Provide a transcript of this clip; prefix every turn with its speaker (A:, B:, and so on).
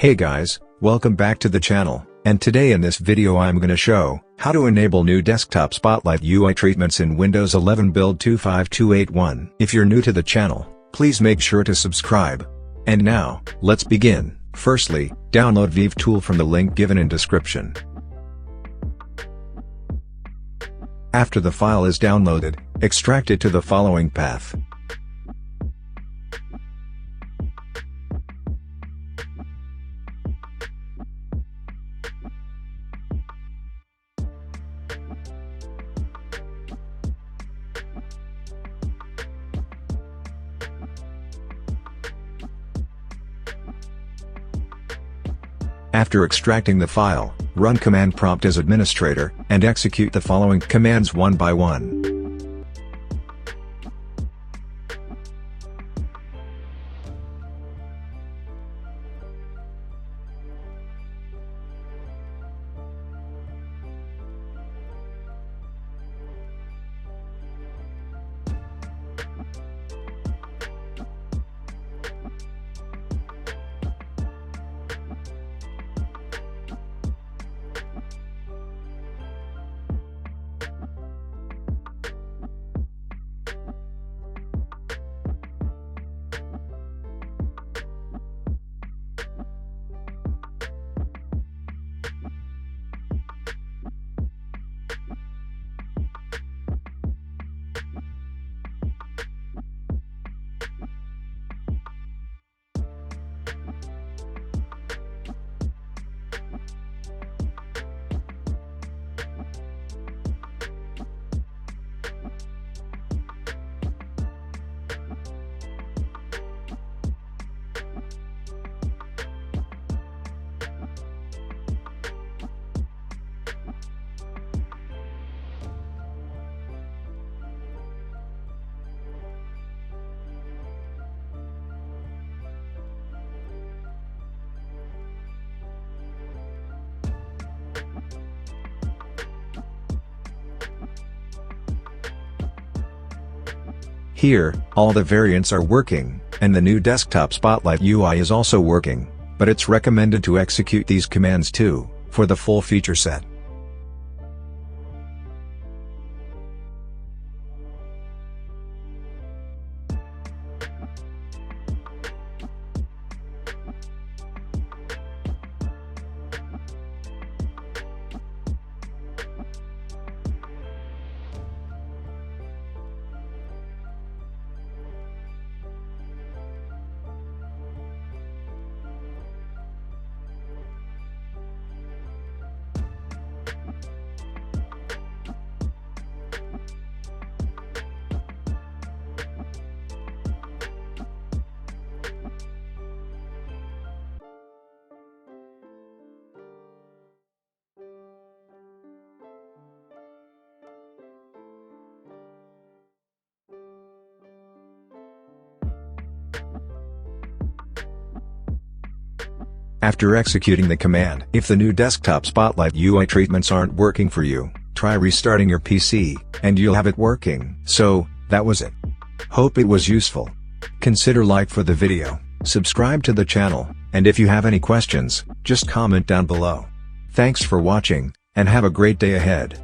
A: Hey guys, welcome back to the channel, and today in this video I'm gonna show how to enable new desktop Spotlight UI treatments in Windows 11 build 25281. If you're new to the channel, please make sure to subscribe. And now, let's begin. Firstly, download Vive tool from the link given in description. After the file is downloaded, extract it to the following path. After extracting the file, run command prompt as administrator, and execute the following commands one by one. Here, all the variants are working, and the new desktop Spotlight UI is also working, but it's recommended to execute these commands too, for the full feature set. After executing the command, if the new desktop Spotlight UI treatments aren't working for you, try restarting your PC, and you'll have it working. So, that was it. Hope it was useful. Consider like for the video, subscribe to the channel, and if you have any questions, just comment down below. Thanks for watching, and have a great day ahead.